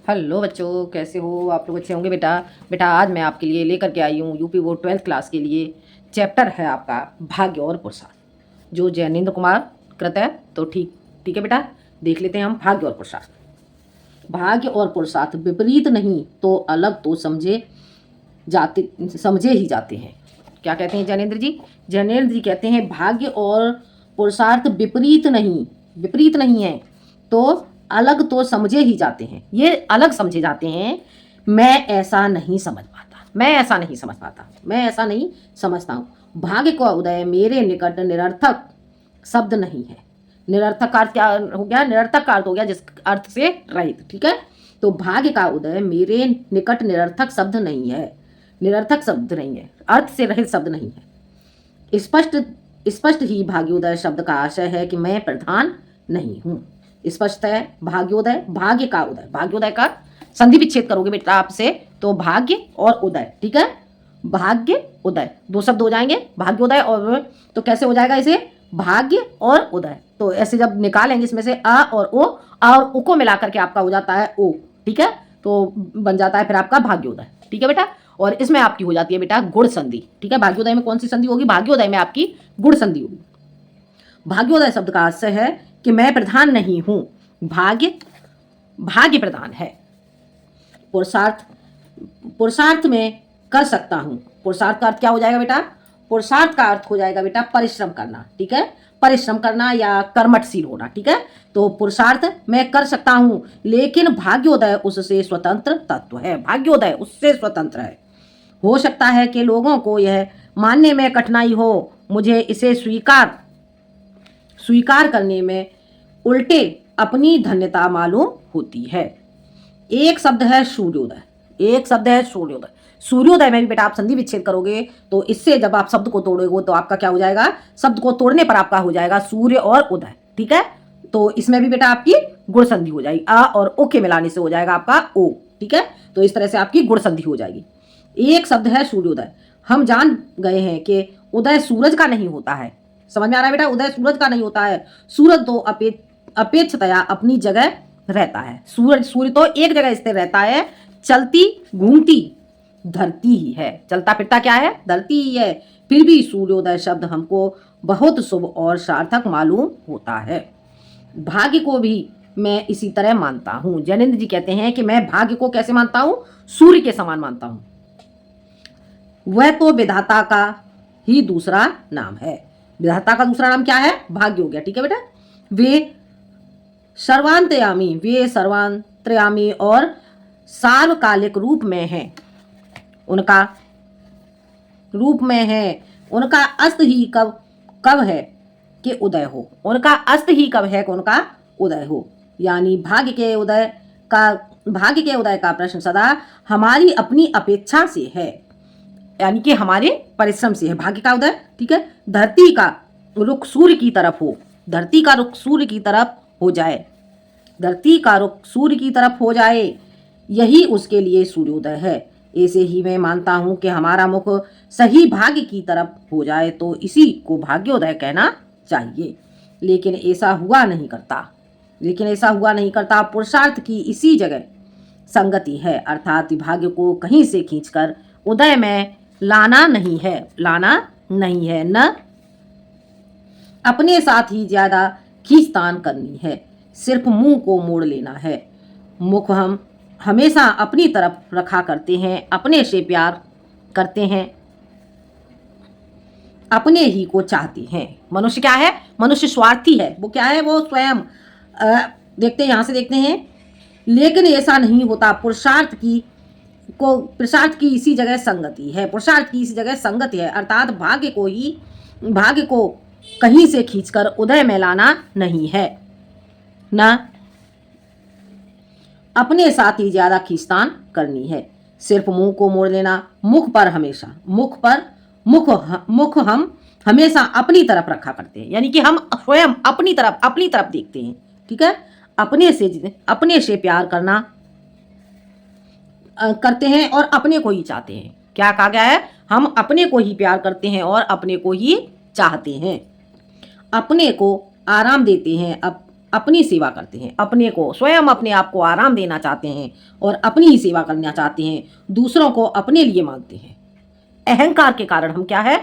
Hello बच्चों, कैसे हो आप लोग? अच्छे होंगे बेटा। बेटा आज मैं आपके लिए लेकर के आई हूँ यूपी बोर्ड 12th क्लास के लिए। चैप्टर है आपका भाग्य और पुरुषार्थ, जो जैनेन्द्र कुमार कृत है। तो ठीक ठीक है बेटा, देख लेते हैं हम भाग्य और पुरुषार्थ। भाग्य और पुरुषार्थ विपरीत नहीं तो अलग तो समझे ही जाते हैं। क्या कहते हैं जैनेन्द्र जी? जैनेन्द्र जी कहते हैं भाग्य और पुरुषार्थ विपरीत नहीं है तो अलग तो समझे ही जाते हैं। ये अलग समझे जाते हैं। मैं ऐसा नहीं समझ पाता, मैं ऐसा नहीं समझता हूँ। भाग्य का उदय मेरे निकट निरर्थक शब्द नहीं है। निरर्थक का अर्थ क्या हो गया? निरर्थक का अर्थ हो गया जिस अर्थ से रहित। ठीक है, तो भाग्य का उदय मेरे निकट निरर्थक शब्द नहीं है। निरर्थक शब्द नहीं है, अर्थ से रहित शब्द नहीं है। स्पष्ट ही भाग्योदय शब्द का आशय है कि मैं प्रधान नहीं हूँ। स्पष्ट है भाग्योदय, भाग्य का उदय। भाग्योदय का संधि विच्छेद करोगे बेटा आपसे तो भाग्य और उदय। ठीक है, भाग्य उदय दो शब्द हो जाएंगे, भाग्योदय और। तो कैसे हो जाएगा इसे? भाग्य और उदय। तो ऐसे जब निकालेंगे इसमें से अ और ओ, और उ को मिलाकर के आपका हो जाता है ओ। ठीक है, तो बन जाता है फिर आपका भाग्योदय। ठीक है बेटा, और इसमें आपकी हो जाती है बेटा गुण संधि। ठीक है, भाग्योदय में कौन सी संधि होगी? भाग्योदय में आपकी गुण संधि होगी। भाग्योदय शब्द का आशय है कि मैं प्रधान नहीं हूं, भाग्य प्रधान है। पुरुषार्थ में कर सकता हूं। पुरुषार्थ का अर्थ क्या हो जाएगा बेटा? पुरुषार्थ का अर्थ हो जाएगा बेटा परिश्रम करना। ठीक है, परिश्रम करना या कर्मठशील होना। ठीक है, तो पुरुषार्थ मैं कर सकता हूं, लेकिन भाग्योदय उससे स्वतंत्र तत्व है। भाग्योदय उससे स्वतंत्र है। हो सकता है कि लोगों को यह मानने में कठिनाई हो, मुझे इसे स्वीकार करने में उल्टे अपनी धन्यता मालूम होती है। एक शब्द है सूर्योदय। सूर्योदय में भी बेटा आप संधि विच्छेद करोगे तो इससे जब आप शब्द को तोड़ोगे तो आपका क्या हो जाएगा? शब्द को तोड़ने पर आपका हो जाएगा सूर्य और उदय। ठीक है, तो इसमें भी बेटा आपकी गुण संधि हो जाएगी। अ और ओ के मिलाने से हो जाएगा आपका ओ। ठीक है, तो इस तरह से आपकी गुण संधि हो जाएगी। एक शब्द है सूर्योदय। हम जान गए हैं कि उदय सूरज का नहीं होता है। समझ में आ रहा है बेटा? उदय सूरज का नहीं होता है। सूरज तो अपेक्षतया अपनी जगह रहता है। सूर्य तो एक जगह स्थिर रहता है। चलती घूमती धरती ही है। चलता फिरता क्या है? धरती ही है। फिर भी सूर्योदय शब्द हमको बहुत शुभ और सार्थक मालूम होता है। भाग्य को भी मैं इसी तरह मानता हूं। जैनेन्द्र जी कहते हैं कि मैं भाग्य को कैसे मानता हूं? सूर्य के समान मानता हूं। वह तो विधाता का ही दूसरा नाम है। विधाता का दूसरा नाम क्या है? भाग्य हो गया। ठीक है बेटा, वे सर्वांतर्यामी और सार्वकालिक रूप में है। उनका अस्त ही कब है कि उदय हो। उनका अस्त ही कब है कि उनका उदय हो। यानी भाग्य के उदय का प्रश्न सदा हमारी अपनी अपेक्षा से है, यानी कि हमारे परिश्रम से है भाग्य का उदय। ठीक है, धरती का रुख सूर्य की तरफ हो जाए, यही उसके लिए सूर्योदय है। ऐसे ही मैं मानता हूं कि हमारा मुख सही भाग्य की तरफ हो जाए तो इसी को भाग्योदय कहना चाहिए। लेकिन ऐसा हुआ नहीं करता। पुरुषार्थ की इसी जगह संगति है, अर्थात भाग्य को कहीं से खींचकर उदय में लाना नहीं है, न अपने साथ ही ज्यादा खींचतान करनी है, सिर्फ मुंह को मोड़ लेना है। मुख हम हमेशा अपनी तरफ रखा करते हैं, अपने से प्यार करते हैं, अपने ही को चाहते हैं। मनुष्य क्या है? मनुष्य स्वार्थी है। वो क्या है? वो स्वयं देखते हैं, यहां से देखते हैं। लेकिन ऐसा नहीं होता। पुरुषार्थ की इसी जगह संगति है, अर्थात भाग्य को कहीं से खींचकर उदय में लाना नहीं है, न अपने साथ ही ज्यादा खींचतान करनी है, सिर्फ मुंह को मोड़ लेना। मुख हम हमेशा अपनी तरफ रखा करते हैं, यानी कि हम स्वयं अपनी तरफ देखते हैं। ठीक है, अपने से प्यार करते हैं और अपने को ही चाहते हैं। क्या कहा गया है? हम अपने को ही प्यार करते हैं और अपने को ही चाहते हैं। अपने को आराम देते हैं, अपनी सेवा करते हैं, अपने को स्वयं अपने आप को आराम देना चाहते हैं और अपनी ही सेवा करना चाहते हैं, दूसरों को अपने लिए मानते हैं। अहंकार के कारण हम क्या है,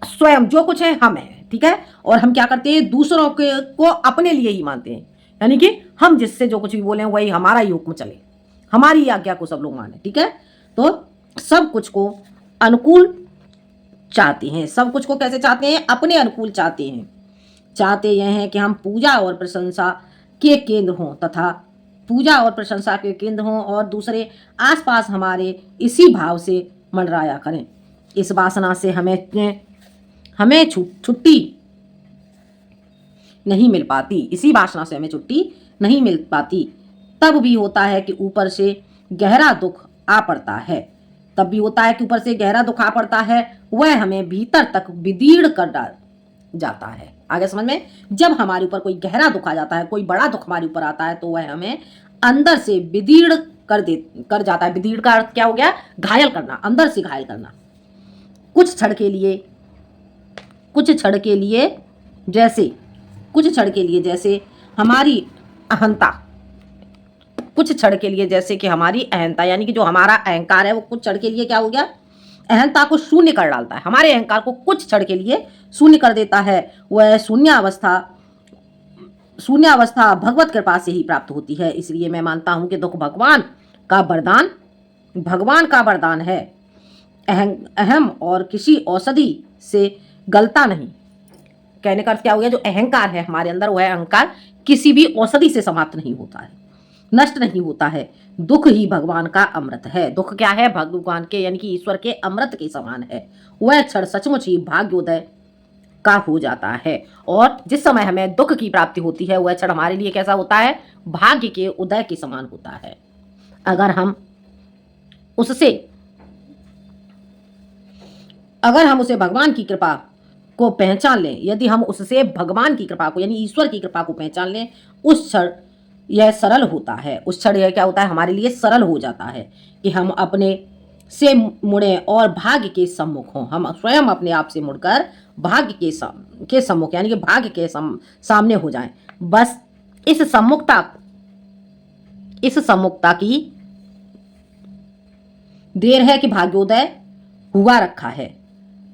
स्वयं जो कुछ है हम हैं, ठीक है, और हम क्या करते हैं, दूसरों के को अपने लिए ही मानते हैं, यानी कि हम जिससे जो कुछ भी बोले वही हमारा ही हुक्म चले, हमारी आज्ञा को सब लोग माने, ठीक है। तो सब कुछ को अनुकूल चाहते हैं, सब कुछ को कैसे चाहते हैं, अपने अनुकूल चाहते हैं। चाहते यह हैं कि हम पूजा और प्रशंसा के केंद्र हों, तथा पूजा और प्रशंसा के केंद्र हों और दूसरे आसपास हमारे इसी भाव से मंडराया करें। इस वासना से हमें छुट्टी नहीं मिल पाती, इसी वासना से हमें छुट्टी नहीं मिल पाती। तब भी होता है कि ऊपर से गहरा दुख आ पड़ता है, तब भी होता है कि ऊपर से गहरा दुख आ पड़ता है, वह हमें भीतर तक विदीर्ण कर डाल जाता है। आगे समझ में, जब हमारे ऊपर कोई गहरा दुख आ जाता है, कोई बड़ा दुख हमारे ऊपर आता है, तो वह हमें अंदर से विदीर्ण कर जाता है। विदीर्ण का अर्थ क्या हो गया, घायल करना, अंदर से घायल करना। कुछ क्षण के लिए जैसे हमारी अहंता, कुछ क्षण के लिए जैसे कि हमारी अहंता, यानी कि जो हमारा अहंकार है वो कुछ क्षण के लिए क्या हो गया, अहंता को शून्य कर डालता है, हमारे अहंकार को कुछ क्षण के लिए शून्य कर देता है। वह शून्य अवस्था भगवत कृपा से ही प्राप्त होती है। इसलिए मैं मानता हूं कि दुख भगवान का वरदान है। अहम और किसी औषधि से गलता नहीं। कहने का अर्थ क्या हो गया, जो अहंकार है हमारे अंदर, वह अहंकार किसी भी औषधि से समाप्त नहीं होता है, नष्ट नहीं होता है। दुख ही भगवान का अमृत है। दुख क्या है, भगवान के यानी कि ईश्वर के अमृत के समान है। वह क्षण सचमुच ही भाग्योदय का हो जाता है, और जिस समय हमें दुख की प्राप्ति होती है वह क्षण हमारे लिए कैसा होता है, भाग्य के उदय के समान होता है। अगर हम उसे भगवान की कृपा को पहचान लें, यदि हम उससे भगवान की कृपा को यानी ईश्वर की कृपा को पहचान लें, उस क्षण यह सरल होता है। उस क्षण यह क्या होता है, हमारे लिए सरल हो जाता है कि हम अपने से मुड़े और भाग्य के सम्मुख हों। हम स्वयं अपने आप से मुड़कर भाग्य के सम्मुख यानी कि भाग्य के सामने हो जाएं। बस इस सम्मुखता की देर है कि भाग्योदय हुआ रखा है।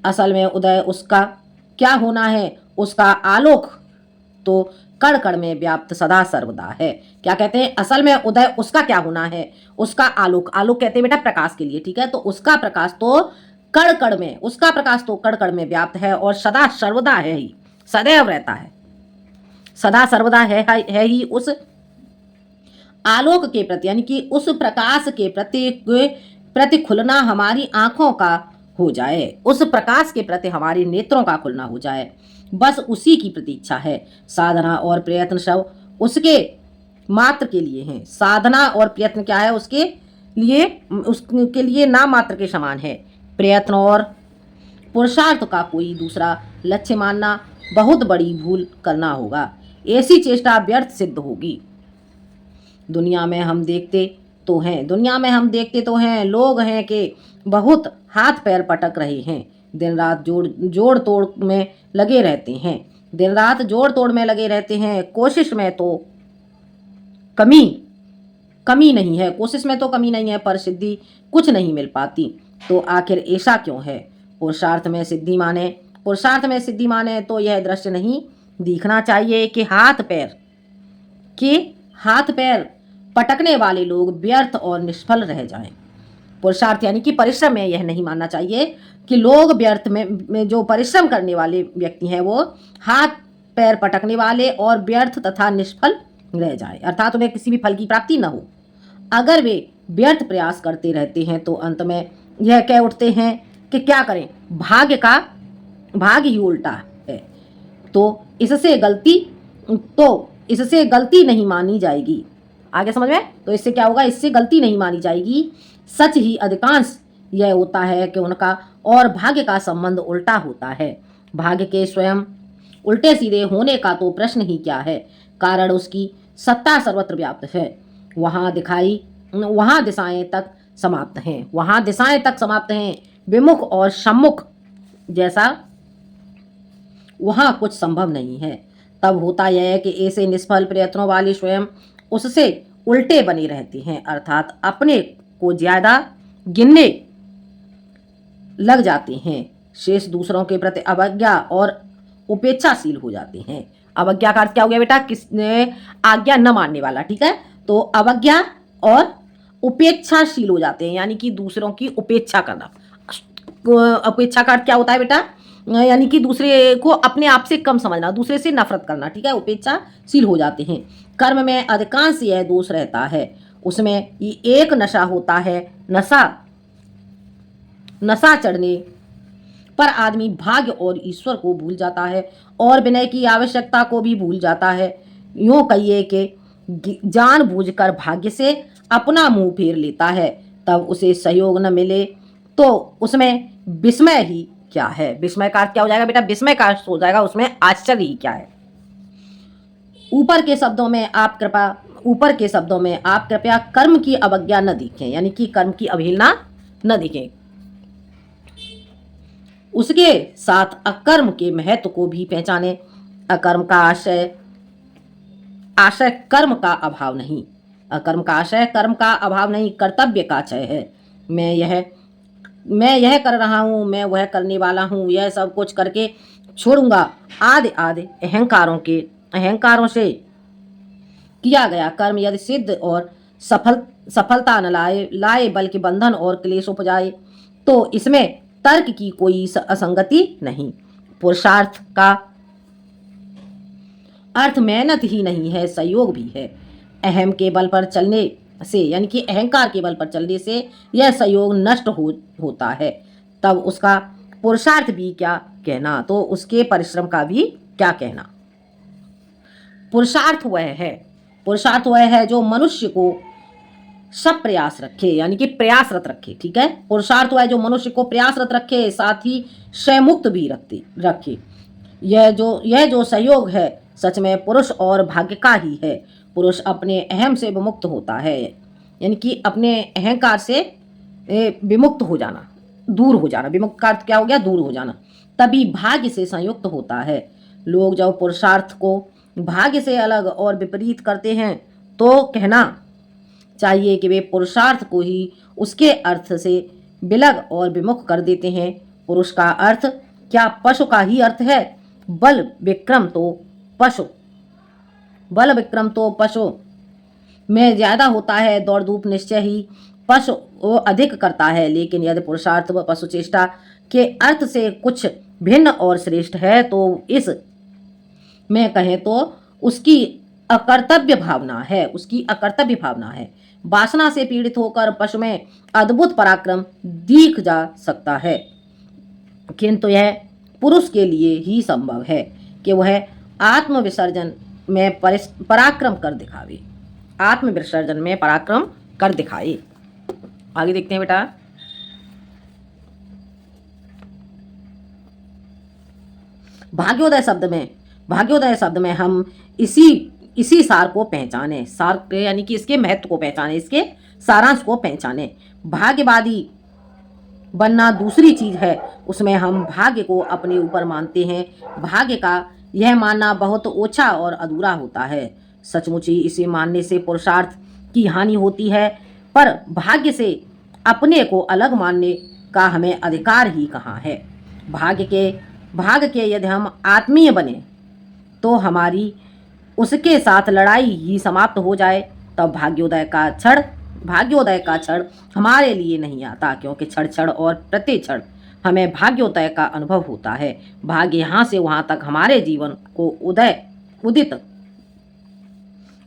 असल में उदय उसका क्या होना है, उसका आलोक तो कण कण में व्याप्त सदा सर्वदा है। क्या कहते हैं, असल में उदय उसका क्या होना है, उसका आलोक कहते हैं बेटा प्रकाश के लिए, ठीक है। तो उसका प्रकाश तो कण कण में व्याप्त है और सदा सर्वदा है ही, सदैव रहता है, सदा सर्वदा है ही। उस आलोक के प्रति यानी कि उस प्रकाश के प्रति खुलना हमारी आंखों का हो जाए, उस प्रकाश के प्रति हमारे नेत्रों का खुलना हो जाए, बस उसी की प्रतीक्षा है। साधना और प्रयत्न सब उसके मात्र के लिए हैं। साधना और प्रयत्न क्या है, उसके लिए नाम मात्र के समान है। प्रयत्न और पुरुषार्थ का कोई दूसरा लक्ष्य मानना बहुत बड़ी भूल करना होगा। ऐसी चेष्टा व्यर्थ सिद्ध होगी। दुनिया में हम देखते तो हैं लोग हैं कि बहुत हाथ पैर पटक रहे हैं, दिन रात जोड़ तोड़ में लगे रहते हैं। कोशिश में तो कमी नहीं है, पर सिद्धि कुछ नहीं मिल पाती। तो आखिर ऐसा क्यों है? पुरुषार्थ में सिद्धि माने तो यह दृश्य नहीं दिखना चाहिए कि हाथ पैर पटकने वाले लोग व्यर्थ और निष्फल रह जाएं। पुरुषार्थ यानी कि परिश्रम में यह नहीं मानना चाहिए कि लोग व्यर्थ में जो परिश्रम करने वाले व्यक्ति हैं वो हाथ पैर पटकने वाले और व्यर्थ तथा निष्फल रह जाए, अर्थात उन्हें किसी भी फल की प्राप्ति न हो। अगर वे व्यर्थ प्रयास करते रहते हैं तो अंत में यह कह उठते हैं कि क्या करें, भाग्य ही उल्टा है, तो इससे गलती नहीं मानी जाएगी। आगे समझ में, तो इससे क्या होगा, इससे गलती नहीं मानी जाएगी। सच ही अधिकांश यह होता है कि उनका और भाग्य का संबंध उल्टा होता है। भाग्य के स्वयं उल्टे सीधे होने का तो प्रश्न ही क्या है, कारण उसकी सत्ता सर्वत्र व्याप्त है। वहाँ दिशाएं तक समाप्त हैं, विमुख और सम्मुख जैसा वहाँ कुछ संभव नहीं है। तब होता यह है कि ऐसे निष्फल प्रयत्नों वाले स्वयं उससे उल्टे बने रहते हैं, अर्थात अपने को ज्यादा गिनने लग जाते हैं, शेष दूसरों के प्रति अवज्ञा और उपेक्षाशील हो जाते हैं। अवज्ञा का अर्थ क्या हो गया बेटा? किसने आज्ञा न मानने वाला, ठीक है। तो अवज्ञा और उपेक्षाशील हो जाते हैं, यानी कि दूसरों की उपेक्षा करना। उपेक्षा का अर्थ क्या होता है बेटा? यानी कि दूसरे को अपने आप से कम समझना, दूसरे से नफरत करना, ठीक है। उपेक्षाशील हो जाते हैं। कर्म में अधिकांश यह दोष रहता है, उसमें एक नशा होता है। नशा चढ़ने पर आदमी भाग्य और ईश्वर को भूल जाता है और विनय की आवश्यकता को भी भूल जाता है। यूं कहिए कि जानबूझकर भाग्य से अपना मुंह फेर लेता है, तब उसे सहयोग न मिले तो उसमें विस्मय ही क्या है। विस्मय का अर्थ क्या हो जाएगा बेटा? विस्मय का अर्थ हो जाएगा उसमें आश्चर्य ही क्या है। ऊपर के शब्दों में आप कृपया कर्म की अवज्ञा न देखें, यानी कि कर्म की अवहेलना न देखें। उसके साथ अकर्म के महत्व को भी पहचाने। अकर्म का आशय कर्म का अभाव नहीं, अकर्म का आशय कर्म का अभाव नहीं, कर्तव्य का क्षय है। मैं यह कर रहा हूँ, मैं वह करने वाला हूँ, यह सब कुछ करके छोड़ूंगा आदि आदि अहंकारों से किया गया कर्म यदि सिद्ध और सफलता न लाए बल्कि बंधन और क्लेश उपजाए, तो इसमें तर्क की कोई असंगति नहीं। पुरुषार्थ का अर्थ मेहनत ही नहीं है, सहयोग भी है। अहम के बल पर चलने से, यानी कि अहंकार के बल पर चलने से यह सहयोग नष्ट होता है, तब उसका पुरुषार्थ भी क्या कहना, तो उसके परिश्रम का भी क्या कहना। पुरुषार्थ वह है जो मनुष्य को सब प्रयास रखे, यानी कि प्रयासरत रखे, ठीक है। पुरुषार्थ वह जो मनुष्य को प्रयासरत रखे, साथ ही स्वयंमुक्त भी रखे। यह जो सहयोग है सच में पुरुष और भाग्य का ही है। पुरुष अपने अहम से विमुक्त होता है, यानी कि अपने अहंकार से विमुक्त हो जाना, दूर हो जाना। विमुक्त का अर्थ क्या हो गया? दूर हो जाना। तभी भाग्य से संयुक्त होता है। लोग जब पुरुषार्थ को भाग्य से अलग और विपरीत करते हैं तो कहना चाहिए कि वे पुरुषार्थ को ही उसके अर्थ से विलग और विमुख कर देते हैं। पुरुष का अर्थ क्या पशु का ही अर्थ है? बल विक्रम तो पशु में ज्यादा होता है, दौड़ धूप निश्चय ही पशु अधिक करता है। लेकिन यदि पुरुषार्थ व पशु चेष्टा के अर्थ से कुछ भिन्न और श्रेष्ठ है तो इस में कहें तो उसकी अकर्तव्य भावना है। वासना से पीड़ित होकर पशु में अद्भुत पराक्रम दिख जा सकता है, किंतु यह पुरुष के लिए ही संभव है कि वह आत्मविसर्जन में पराक्रम कर दिखाए। आगे देखते हैं बेटा। भाग्योदय शब्द में हम इसी सार को पहचाने, सार यानी कि इसके महत्व को पहचाने, इसके सारांश को पहचाने। भाग्यवादी बनना दूसरी चीज है, उसमें हम भाग्य को अपने ऊपर मानते हैं। भाग्य का यह मानना बहुत ओछा और अधूरा होता है। सचमुच ही इसे मानने से पुरुषार्थ की हानि होती है, पर भाग्य से अपने को अलग मानने का हमें अधिकार ही कहाँ है। भाग्य के यदि हम आत्मीय बने तो हमारी उसके साथ लड़ाई ही समाप्त हो जाए, तब भाग्योदय का क्षण हमारे लिए नहीं आता, क्योंकि क्षण और प्रति क्षण हमें भाग्योदय का अनुभव होता है। भाग्य यहाँ से वहाँ तक हमारे जीवन को उदित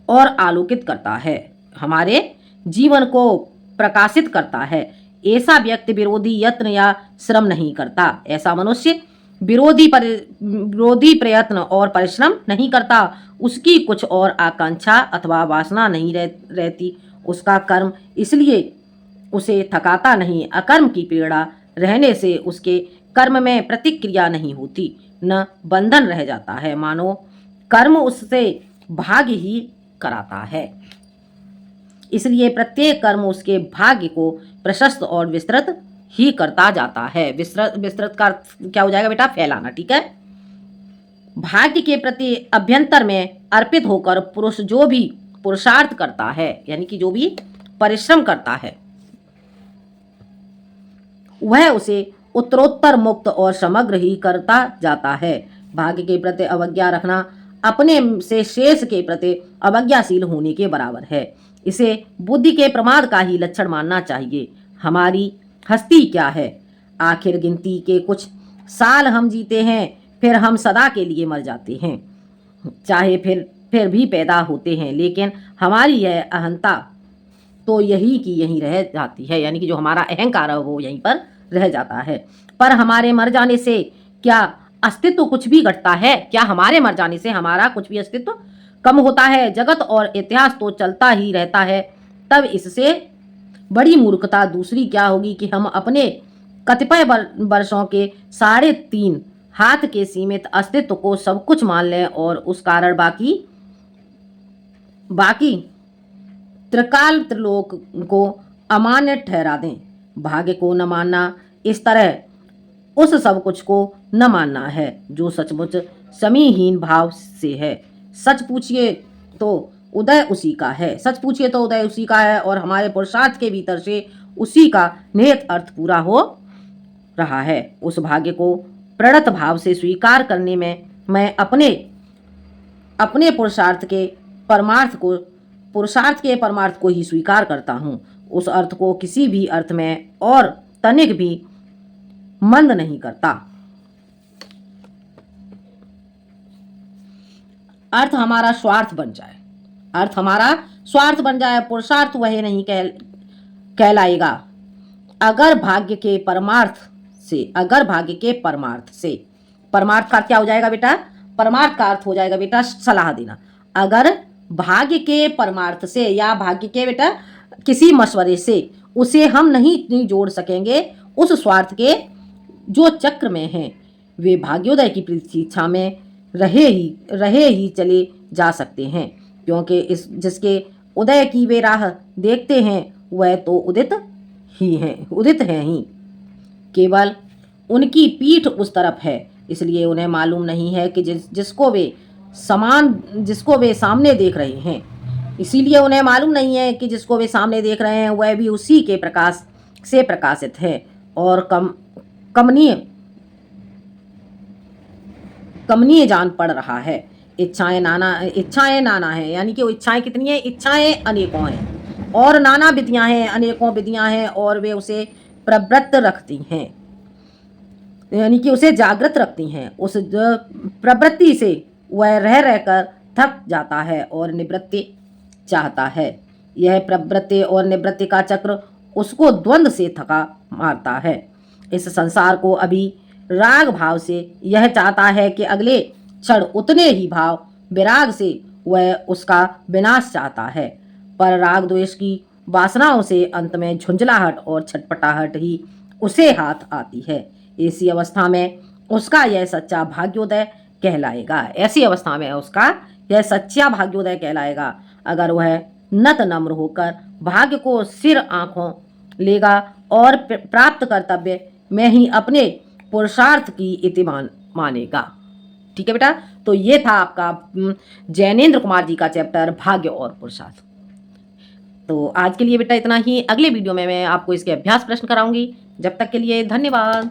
और आलोकित करता है, हमारे जीवन को प्रकाशित करता है। ऐसा व्यक्ति विरोधी यत्न या श्रम नहीं करता, ऐसा मनुष्य विरोधी प्रयत्न और परिश्रम नहीं करता। उसकी कुछ और आकांक्षा अथवा वासना नहीं रहती। उसका कर्म इसलिए उसे थकाता नहीं। अकर्म की पीड़ा रहने से उसके कर्म में प्रतिक्रिया नहीं होती, न बंधन रह जाता है, मानो कर्म उससे भाग्य ही कराता है। इसलिए प्रत्येक कर्म उसके भाग्य को प्रशस्त और विस्तृत ही करता जाता है। विस्तृत का क्या हो जाएगा बेटा? फैलाना, ठीक है। भाग्य के प्रति अभ्यंतर में अर्पित होकर पुरुष जो भी पुरुषार्थ करता है, यानी कि जो भी परिश्रम करता है, वह उसे उत्तरोत्तर मुक्त और समग्र ही करता जाता है। भाग्य के प्रति अवज्ञा रखना अपने से शेष के प्रति अवज्ञाशील होने के बराबर है। इसे बुद्धि के प्रमाद का ही लक्षण मानना चाहिए। हमारी हस्ती क्या है? आखिर गिनती के कुछ साल हम जीते हैं, फिर हम सदा के लिए मर जाते हैं, चाहे फिर भी पैदा होते हैं, लेकिन हमारी यह अहंता तो यही की यहीं रह जाती है, यानी कि जो हमारा अहंकार है वो यहीं पर रह जाता है। पर हमारे मर जाने से क्या अस्तित्व कुछ भी घटता है? क्या हमारे मर जाने से हमारा कुछ भी अस्तित्व कम होता है? जगत और इतिहास तो चलता ही रहता है। तब इससे बड़ी मूर्खता दूसरी क्या होगी कि हम अपने कतिपय वर्षों के 3.5 हाथ के सीमित अस्तित्व को सब कुछ मान लें और उस कारण बाकी त्रिकाल त्रिलोक को अमान्य ठहरा दें। भाग्य को न मानना इस तरह उस सब कुछ को न मानना है जो सचमुच समीहीन भाव से है। सच पूछिए तो उदय उसी का है, और हमारे पुरुषार्थ के भीतर से उसी का निहित अर्थ पूरा हो रहा है। उस भाग्य को प्रणत भाव से स्वीकार करने में मैं अपने पुरुषार्थ के परमार्थ को ही स्वीकार करता हूँ। उस अर्थ को किसी भी अर्थ में और तनिक भी मंद नहीं करता। अर्थ हमारा स्वार्थ बन जाए, पुरुषार्थ वह नहीं कहलाएगा। अगर भाग्य के परमार्थ से परमार्थ का क्या हो जाएगा बेटा? परमार्थ का अर्थ हो जाएगा बेटा सलाह देना। अगर भाग्य के परमार्थ से या भाग्य के बेटा किसी मशवरे से उसे हम नहीं जोड़ सकेंगे, उस स्वार्थ के जो चक्र में हैं, वे भाग्योदय की प्रतीक्षा में रहे ही चले जा सकते हैं, क्योंकि जिसके उदय की वे राह देखते हैं वह तो उदित हैं ही। केवल उनकी पीठ उस तरफ है, इसलिए उन्हें मालूम नहीं है कि जिसको वे सामने देख रहे हैं, वह भी उसी के प्रकाश से प्रकाशित है और कमनीय जान पड़ रहा है। इच्छाएं नाना है, यानी कि वो इच्छाएं कितनी हैं? इच्छाएं अनेकों हैं और नाना विधियां हैं, अनेकों विधियां हैं, और वे उसे प्रवृत्त रखती हैं, यानी कि उसे जागृत रखती हैं। उस प्रवृत्ति से वह रहकर थक जाता है और निवृत्ति चाहता है। यह प्रवृत्ति और निवृत्ति का चक्र उसको द्वंद्व से थका मारता है। इस संसार को अभी राग भाव से यह चाहता है कि अगले क्षण उतने ही भाव विराग से वह उसका विनाश चाहता है, पर राग द्वेष की वासनाओं से अंत में झुंझलाहट और छटपटाहट ही उसे हाथ आती है। ऐसी अवस्था में उसका यह सच्चा भाग्योदय कहलाएगा। अगर वह नत नम्र होकर भाग्य को सिर आंखों लेगा और प्राप्त कर्तव्य में ही अपने पुरुषार्थ की इति मानेगा। ठीक है बेटा, तो ये था आपका जैनेन्द्र कुमार जी का चैप्टर भाग्य और पुरुषार्थ। तो आज के लिए बेटा इतना ही। अगले वीडियो में मैं आपको इसके अभ्यास प्रश्न कराऊंगी। जब तक के लिए धन्यवाद।